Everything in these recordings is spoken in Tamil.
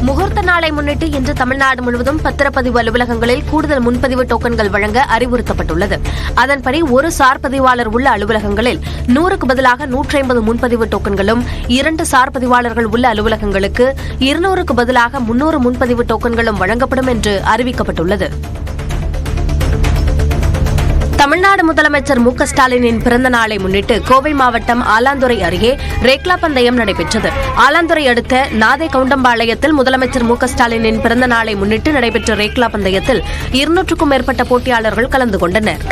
முகூர்த்த நாளை முன்னிட்டு இன்று தமிழ்நாடு முழுவதும் பத்திரப்பதிவு அலுவலகங்களில் கூடுதல் முன்பதிவு டோக்கன்கள் வழங்க அறிவுறுத்தப்பட்டுள்ளது. அதன்படி ஒரு சார் பதிவாளர் உள்ள அலுவலகங்களில் 100க்கு பதிலாக 150 முன்பதிவு டோக்கன்களும், 2 சார் பதிவாளர்கள் உள்ள அலுவலகங்களுக்கு 200க்கு பதிலாக 300 முன்பதிவு டோக்கன்களும் வழங்கப்படும் என்று அறிவிக்கப்பட்டுள்ளது. தமிழ்நாடு முதலமைச்சர் மு க ஸ்டாலினின் பிறந்த நாளை முன்னிட்டு கோவை மாவட்டம் ஆலாந்துறை அருகே ரேக்லா பந்தயம் நடைபெற்றது. ஆலாந்துறை அடுத்த நாதை கவுண்டம்பாளையத்தில் முதலமைச்சர் மு க ஸ்டாலினின் பிறந்த நாளை முன்னிட்டு நடைபெற்ற ரேக்லா பந்தயத்தில் 200க்கும் மேற்பட்ட போட்டியாளர்கள் கலந்து கொண்டனர்.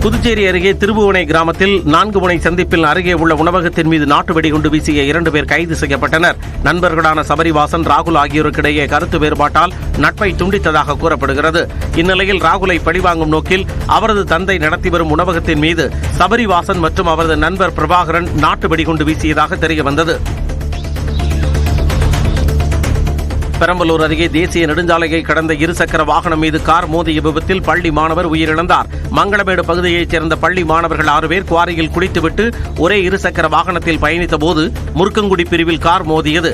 புதுச்சேரி அருகே திருபுவனை கிராமத்தில் 4 முனை சந்திப்பில் அருகே உள்ள உணவகத்தின் மீது நாட்டு வெடிகுண்டு வீசிய 2 பேர் கைது செய்யப்பட்டனர். நண்பர்களான சபரிவாசன், ராகுல் ஆகியோருக்கிடையே கருத்து வேறுபாட்டால் நட்பை துண்டித்ததாக கூறப்படுகிறது. இந்நிலையில் ராகுலை பழிவாங்கும் நோக்கில் அவரது தந்தை நடத்தி வரும் உணவகத்தின் மீது சபரிவாசன் மற்றும் அவரது நண்பர் பிரபாகரன் நாட்டு வெடிகுண்டு வீசியதாக தெரியவந்தது. பெரம்பலூர் அருகே தேசிய நெடுஞ்சாலையை கடந்த இருசக்கர வாகனம் மீது கார் மோதிய விபத்தில் பள்ளி மாணவர் உயிரிழந்தார். மங்களமேடு பகுதியைச் சேர்ந்த பள்ளி மாணவர்கள் 6 பேர் குவாரியில் குடித்துவிட்டு ஒரே இருசக்கர வாகனத்தில் பயணித்த போது முருக்கங்குடி பிரிவில் கார் மோதியது.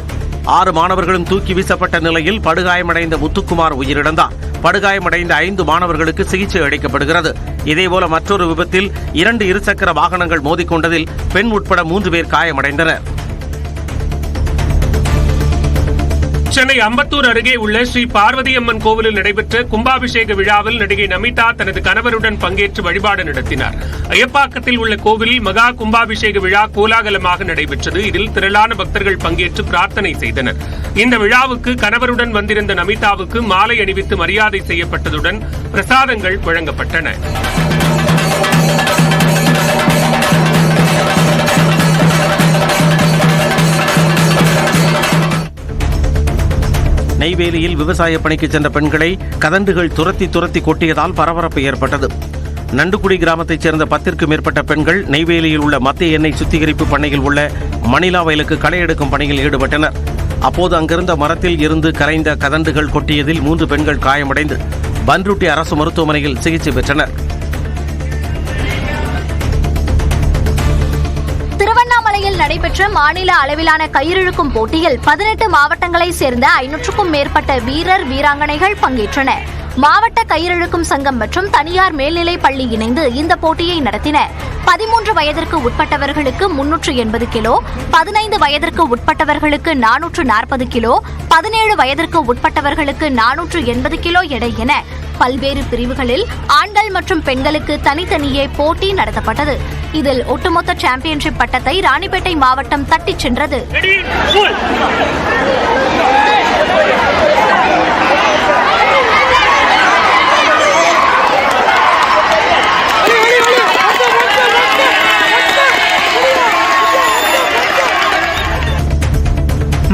6 மாணவர்களும் தூக்கி வீசப்பட்ட நிலையில் படுகாயமடைந்த முத்துக்குமார் உயிரிழந்தார். படுகாயமடைந்த 5 மாணவர்களுக்கு சிகிச்சை அளிக்கப்படுகிறது. இதேபோல மற்றொரு விபத்தில் 2 இருசக்கர வாகனங்கள் மோதிக்கொண்டதில் பெண் உட்பட 3 பேர் காயமடைந்தனர். சென்னை அம்பத்தூர் அருகே உள்ள ஸ்ரீ பார்வதியம்மன் கோவிலில் நடைபெற்ற கும்பாபிஷேக விழாவில் நடிகை நமிதா தனது கணவருடன் பங்கேற்று வழிபாடு நடத்தினார். ஐயப்பாக்கத்தில் உள்ள கோவிலில் மகா கும்பாபிஷேக விழா கோலாகலமாக நடைபெற்றது. இதில் திரளான பக்தர்கள் பங்கேற்று பிரார்த்தனை செய்தனர். இந்த விழாவுக்கு கணவருடன் வந்திருந்த நமிதாவுக்கு மாலை அணிவித்து மரியாதை செய்யப்பட்டதுடன் பிரசாதங்கள் வழங்கப்பட்டன. நெய்வேலியில் விவசாய பணிக்கு சென்ற பெண்களை கதண்டுகள் துரத்தி கொட்டியதால் பரபரப்பு ஏற்பட்டது. நண்டுக்குடி கிராமத்தைச் சேர்ந்த 10க்கும் மேற்பட்ட பெண்கள் நெய்வேலியில் உள்ள மத்திய எண்ணெய் சுத்திகரிப்பு பண்ணையில் உள்ள மணிலா வயலுக்கு களை எடுக்கும் பணியில் ஈடுபட்டனர். அப்போது அங்கிருந்த மரத்தில் இருந்து கரைந்த கதண்டுகள் கொட்டியதில் 3 பெண்கள் காயமடைந்து பன்ருட்டி அரசு மருத்துவமனையில் சிகிச்சை பெற்றனர். திருவண்ணாமலையில் நடைபெற்ற மாநில அளவிலான கயிறிழுக்கும் போட்டியில் 18 மாவட்டங்களைச் சேர்ந்த 500க்கும் மேற்பட்ட வீரர் வீராங்கனைகள் பங்கேற்றனர். மாவட்ட கயிறிழுக்கும் சங்கம் மற்றும் தனியார் மேல்நிலைப் பள்ளி இணைந்து இந்த போட்டியை நடத்தின. 13 வயதிற்கு உட்பட்டவர்களுக்கு 380 கிலோ, 15 வயதிற்கு உட்பட்டவர்களுக்கு 440 கிலோ, 17 வயதிற்கு உட்பட்டவர்களுக்கு 480 கிலோ எடை என பல்வேறு பிரிவுகளில் ஆண்கள் மற்றும் பெண்களுக்கு தனித்தனியே போட்டி நடத்தப்பட்டது. இதில் ஒட்டுமொத்த சாம்பியன்ஷிப் பட்டத்தை ராணிப்பேட்டை மாவட்டம் தட்டிச் சென்றது.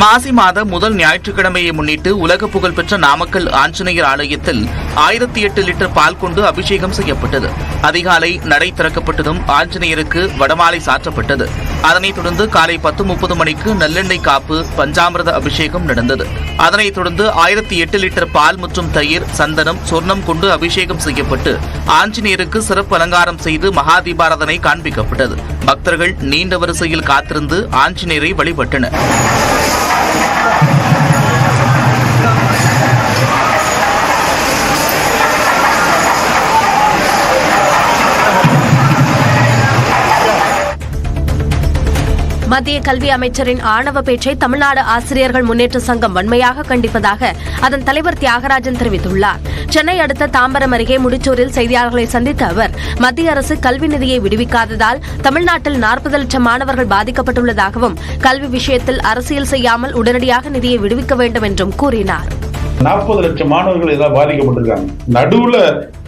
மாசி மாத முதல் ஞாயிற்றுக்கிழமையை முன்னிட்டு உலக புகழ்பெற்ற நாமக்கல் ஆஞ்சநேயர் ஆலயத்தில் 1008 லிட்டர் பால் கொண்டு அபிஷேகம் செய்யப்பட்டது. அதிகாலை நடை திறக்கப்பட்டதும் ஆஞ்சநேயருக்கு வடமாலை சாற்றப்பட்டது. அதனைத் தொடர்ந்து காலை 10:30 மணிக்கு நல்லெண்ணெய் காப்பு, பஞ்சாமிர்த அபிஷேகம் நடந்தது. அதனைத் தொடர்ந்து 1008 லிட்டர் பால் மற்றும் தயிர், சந்தனம், சொர்ணம் கொண்டு அபிஷேகம் செய்யப்பட்டு ஆஞ்சநேயருக்கு சிறப்பு அலங்காரம் செய்து மகாதீபாராதனை காண்பிக்கப்பட்டது. பக்தர்கள் நீண்ட வரிசையில் காத்திருந்து ஆஞ்சநேயரை வழிபட்டனர். மத்திய கல்வி அமைச்சரின் ஆணவ பேச்சை தமிழ்நாடு ஆசிரியர்கள் முன்னேற்ற சங்கம் வன்மையாக கண்டிப்பதாக அதன் தலைவர் தியாகராஜன் தெரிவித்துள்ளார். சென்னை அடுத்த தாம்பரம் அருகே முடிச்சூரில் செய்தியாளர்களை சந்தித்த அவர், மத்திய அரசு கல்வி நிதியை விடுவிக்காததால் தமிழ்நாட்டில் 40 லட்சம் மாணவர்கள் பாதிக்கப்பட்டுள்ளதாகவும், கல்வி விஷயத்தில் அரசியல் செய்யாமல் உடனடியாக நிதியை விடுவிக்க வேண்டும் என்றும் கூறினார். 40 லட்சம் மாணவர்கள் ஏதாவது பாதிக்கப்பட்டிருக்காங்க. நடுவுல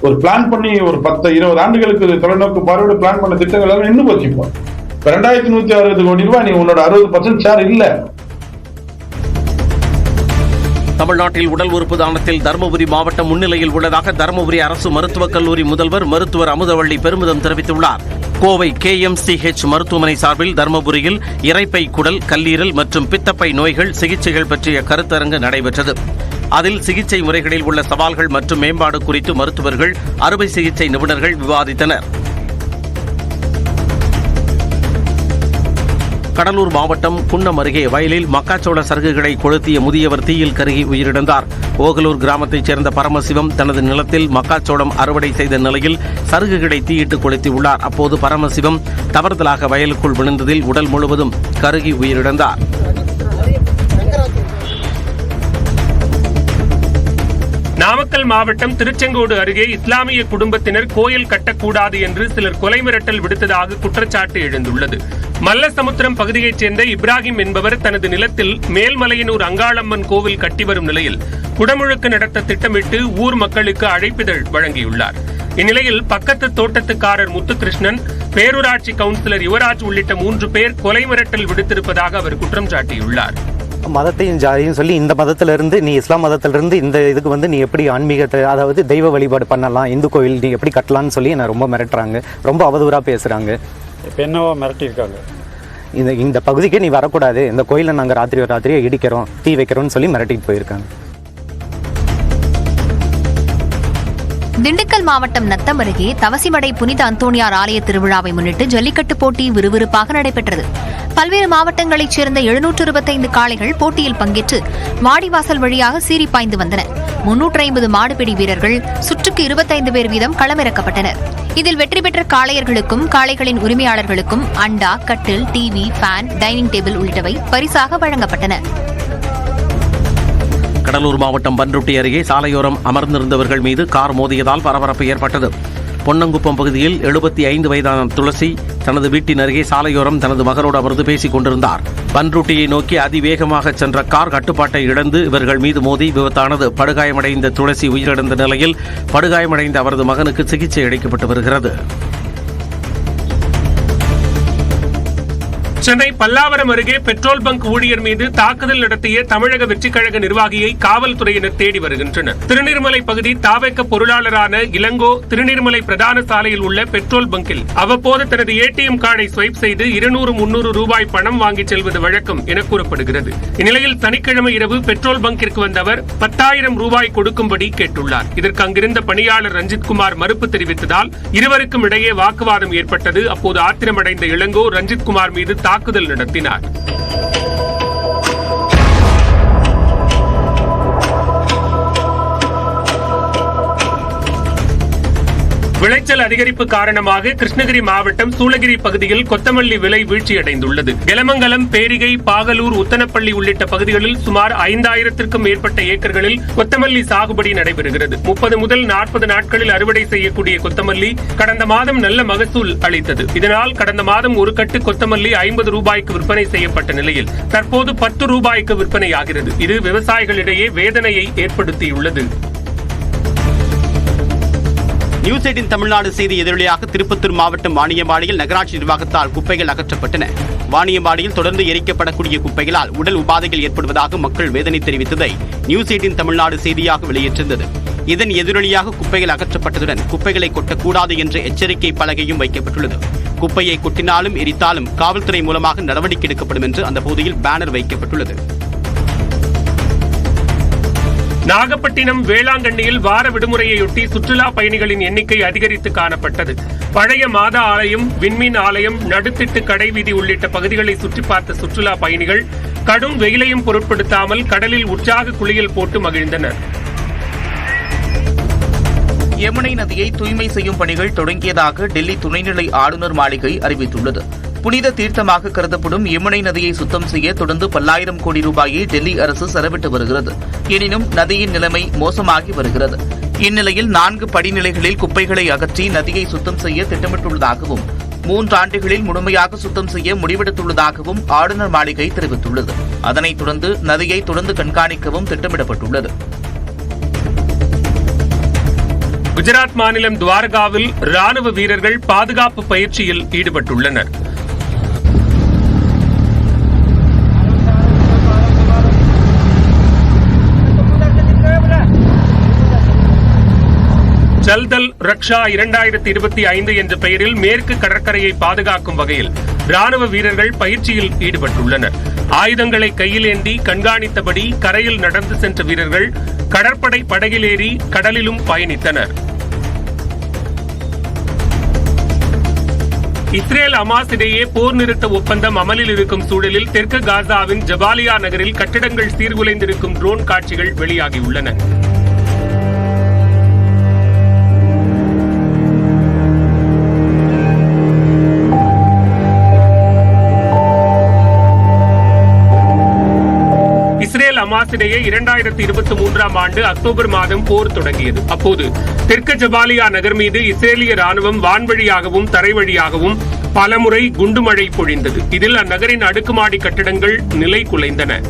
ஒரு பிளான் பண்ணி ஒரு 10-20 ஆண்டுகளுக்கு தொலைநோக்கு பார்வையோட பிளான் பண்ண திட்டங்கள் எல்லாம் இன்னும் வச்சுப்போம். 2160 கோடி ரூபாய் நீ உன்னோட 60% ஷேர் இல்ல. தமிழ்நாட்டில் உடல் உறுப்பு தானத்தில் தருமபுரி மாவட்டம் முன்னிலையில் உள்ளதாக தருமபுரி அரசு மருத்துவக் கல்லூரி முதல்வர் மருத்துவர் அமுதவள்ளி பெருமிதம் தெரிவித்துள்ளார். கோவை KMCH மருத்துவமனை சார்பில் தருமபுரியில் இரைப்பை, குடல், கல்லீரல் மற்றும் பித்தப்பை நோய்கள் சிகிச்சைகள் பற்றிய கருத்தரங்கு நடைபெற்றது. அதில் சிகிச்சை முறைகளில் உள்ள சவால்கள் மற்றும் மேம்பாடு குறித்து மருத்துவர்கள், அறுவை சிகிச்சை நிபுணர்கள் விவாதித்தனர். கடலூர் மாவட்டம் குன்னம் அருகே வயலில் மக்காச்சோள சருகுகளை கொளுத்திய முதியவர் தீயில் கருகி உயிரிழந்தார். ஓகலூர் கிராமத்தைச் சேர்ந்த பரமசிவம் தனது நிலத்தில் மக்காச்சோளம் அறுவடை செய்த நிலையில் சருகுகளை தீயிட்டு கொளுத்தியுள்ளார். அப்போது பரமசிவம் தவறுதலாக வயலுக்குள் விழுந்ததில் உடல் முழுவதும் கருகி உயிரிழந்தார். நாமக்கல் மாவட்டம் திருச்செங்கோடு அருகே இஸ்லாமிய குடும்பத்தினர் கோயில் கட்டக்கூடாது என்று சிலர் கொலை மிரட்டல் விடுத்ததாக குற்றச்சாட்டு எழுந்துள்ளது. மல்லசமுத்திரம் பகுதியைச் சேர்ந்த இப்ராஹிம் என்பவர் தனது நிலத்தில் மேல்மலையனூர் அங்காளம்மன் கோவில் கட்டி வரும் நிலையில் குடமுழுக்கு நடத்த திட்டமிட்டு ஊர் மக்களுக்கு அழைப்பிதழ் வழங்கியுள்ளார். இந்நிலையில் பக்கத்து தோட்டத்துக்காரர் முத்துகிருஷ்ணன், பேரூராட்சி கவுன்சிலர் யுவராஜ் உள்ளிட்ட 3 பேர் கொலை மிரட்டல் விடுத்திருப்பதாக அவர் குற்றம் சாட்டியுள்ளார். மதத்தையும் ஜாதியும் சொல்லி இந்த மதத்திலிருந்து நீ இஸ்லாம் மதத்திலிருந்து இந்த இதுக்கு வந்து நீ எப்படி ஆன்மீகத்தை, அதாவது தெய்வ வழிபாடு பண்ணலாம், இந்து கோயில் நீ எப்படி கட்டலாம்னு சொல்லி என்னை ரொம்ப மிரட்டுறாங்க, ரொம்ப அவதூறாக பேசுகிறாங்க. இப்போ என்னவோ மிரட்டியிருக்காங்க. இந்த பகுதிக்கே நீ வரக்கூடாது, இந்த கோயிலை நாங்கள் ராத்திரியை இடிக்கிறோம், தீ வைக்கிறோம்னு சொல்லி மிரட்டிட்டு போயிருக்காங்க. திண்டுக்கல் மாவட்டம் நத்தம் அருகே தவசிமடை புனித அந்தோணியார் ஆலய திருவிழாவை முன்னிட்டு ஜல்லிக்கட்டு போட்டி விறுவிறுப்பாக நடைபெற்றது. பல்வேறு மாவட்டங்களைச் சேர்ந்த 725 காளைகள் போட்டியில் பங்கேற்று வாடிவாசல் வழியாக சீறி பாய்ந்து வந்தன. 350 மாடுபிடி வீரர்கள், சுற்றுக்கு 25 பேர் வீதம் களமிறக்கப்பட்டனர். இதில் வெற்றி பெற்ற காளையர்களுக்கும் காளைகளின் உரிமையாளர்களுக்கும் அண்டா, கட்டில், டிவி, ஃபேன், டைனிங் டேபிள் உள்ளிட்டவை பரிசாக வழங்கப்பட்டன. கடலூர் மாவட்டம் பன்ருட்டி அருகே சாலையோரம் அமர்ந்திருந்தவர்கள் மீது கார் மோதியதால் பரபரப்பு ஏற்பட்டது. பொன்னங்குப்பம் பகுதியில் 75 வயதான துளசி தனது வீட்டின் அருகே சாலையோரம் தனது மகனோடு அமர்ந்து பேசிக் கொண்டிருந்தார். பன்ருட்டியை நோக்கி அதிவேகமாக சென்ற கார் கட்டுப்பாட்டை இழந்து இவர்கள் மீது மோதி விபத்தானது. படுகாயமடைந்த துளசி உயிரிழந்த நிலையில் படுகாயமடைந்த அவரது மகனுக்கு சிகிச்சை அளிக்கப்பட்டு வருகிறது. சென்னை பல்லாவரம் அருகே பெட்ரோல் பங்க் ஊழியர் மீது தாக்குதல் நடத்திய தமிழக வெற்றிக் கழக நிர்வாகியை காவல்துறையினர் தேடி வருகின்றனர். திருநீர்மலை பகுதி தாவேக்க பொருளாளரான இளங்கோ திருநீர்மலை பிரதான சாலையில் உள்ள பெட்ரோல் பங்கில் அவ்வப்போது தனது ATM கார்டை ஸ்வைப் செய்து 200-300 ரூபாய் பணம் வாங்கிச் செல்வது வழக்கம் என கூறப்படுகிறது. இந்நிலையில் சனிக்கிழமை இரவு பெட்ரோல் பங்கிற்கு வந்தவர் 10,000 ரூபாய் கொடுக்கும்படி கேட்டுள்ளார். இதற்கு அங்கிருந்த பணியாளர் ரஞ்சித்குமார் மறுப்பு தெரிவித்ததால் இருவருக்கும் இடையே வாக்குவாதம் ஏற்பட்டது. அப்போது ஆத்திரமடைந்த இளங்கோ ரஞ்சித்குமார் மீது தாக்குதல் நடத்தினார். விளைச்சல் அதிகரிப்பு காரணமாக கிருஷ்ணகிரி மாவட்டம் சூளகிரி பகுதியில் கொத்தமல்லி விலை வீழ்ச்சியடைந்துள்ளது. கெலமங்கலம், பேரிகை, பாகலூர், உத்தனப்பள்ளி உள்ளிட்ட பகுதிகளில் சுமார் 5,000க்கும் மேற்பட்ட ஏக்கர்களில் கொத்தமல்லி சாகுபடி நடைபெறுகிறது. 30 முதல் 40 நாட்களில் அறுவடை செய்யக்கூடிய கொத்தமல்லி கடந்த மாதம் நல்ல மகசூல் அளித்தது. இதனால் கடந்த மாதம் ஒரு கட்டு கொத்தமல்லி 50 ரூபாய்க்கு விற்பனை செய்யப்பட்ட நிலையில் தற்போது 10 ரூபாய்க்கு விற்பனையாகிறது. இது விவசாயிகளிடையே வேதனையை ஏற்படுத்தியுள்ளது. நியூஸ் 18 தமிழ்நாடு செய்தி எதிரொலியாக திருப்பத்தூர் மாவட்டம் வாணியம்பாடியில் நகராட்சி நிர்வாகத்தால் குப்பைகள் அகற்றப்பட்டன. வாணியம்பாடியில் தொடர்ந்து எரிக்கப்படக்கூடிய குப்பைகளால் உடல் உபாதைகள் ஏற்படுவதாக மக்கள் வேதனை தெரிவித்ததை நியூஸ் 18 தமிழ்நாடு செய்தியாக வெளியிட்டிருந்தது. இதன் எதிரொலியாக குப்பைகள் அகற்றப்பட்டதுடன் குப்பைகளை கொட்டக்கூடாது என்ற எச்சரிக்கை பலகையும் வைக்கப்பட்டுள்ளது. குப்பையை கொட்டினாலும் எரித்தாலும் காவல்துறை மூலமாக நடவடிக்கை எடுக்கப்படும் என்று அந்த பகுதியில் பேனர் வைக்கப்பட்டுள்ளது. நாகப்பட்டினம் வேளாங்கண்ணியில் வார விடுமுறையொட்டி சுற்றுலா பயணிகளின் எண்ணிக்கை அதிகரித்து காணப்பட்டது. பழைய மாதா ஆலயம், விண்மீன் ஆலயம், நடுத்திட்டு கடைவீதி உள்ளிட்ட பகுதிகளை சுற்றி பார்த்த சுற்றுலா பயணிகள் கடும் வெயிலையும் பொருட்படுத்தாமல் கடலில் உற்சாக குளியல் போட்டு மகிழ்ந்தனர். யமுனை நதியை தூய்மை செய்யும் பணிகள் தொடங்கியதாக டெல்லி துணைநிலை ஆளுநர் மாளிகை அறிவித்துள்ளது. புனித தீர்த்தமாக கருதப்படும் யமுனை நதியை சுத்தம் செய்ய தொடர்ந்து பல்லாயிரம் கோடி ரூபாயை டெல்லி அரசு செலவிட்டு வருகிறது. எனினும் நதியின் நிலைமை மோசமாகி வருகிறது. இந்நிலையில் 4 படிநிலைகளில் குப்பைகளை அகற்றி நதியை சுத்தம் செய்ய திட்டமிட்டுள்ளதாகவும் 3 ஆண்டுகளில் முழுமையாக சுத்தம் செய்ய முடிவெடுத்துள்ளதாகவும் ஆளுநர் மாளிகை தெரிவித்துள்ளது. அதனைத் தொடர்ந்து நதியை தொடர்ந்து கண்காணிக்கவும் திட்டமிடப்பட்டுள்ளது. குஜராத் மாநிலம் துவாரகாவில் ராணுவ வீரர்கள் பாதுகாப்பு பயிற்சியில் ஈடுபட்டுள்ளனர். தல்தல் ரக்ஷா 2025 என்ற பெயரில் மேற்கு கடற்கரையை பாதுகாக்கும் வகையில் ராணுவ வீரர்கள் பயிற்சியில் ஈடுபட்டுள்ளனர். ஆயுதங்களை கையில் ஏந்தி கண்காணித்தபடி கரையில் நடந்து சென்ற வீரர்கள் கடற்படை படகில் ஏறி கடலிலும் பயணித்தனர். இஸ்ரேல் அமாஸ் இடையே போர் நிறுத்த ஒப்பந்தம் அமலில் இருக்கும் சூழலில் தெற்கு காசாவின் ஜபாலியா நகரில் கட்டிடங்கள் சீர்குலைந்திருக்கும் ட்ரோன் காட்சிகள் வெளியாகியுள்ளன. இஸ்ரேல் அமாஸ் இடையே 2023ஆம் ஆண்டு அக்டோபர் மாதம் போர் தொடங்கியது. அப்போது தெற்கு ஜபாலியா நகர் மீது இஸ்ரேலிய ராணுவம் வான்வழியாகவும் தரை வழியாகவும் பலமுறை குண்டுமழை பொழிந்தது. இதில் அந்நகரின் அடுக்குமாடி கட்டிடங்கள் நிலை குலைந்தன.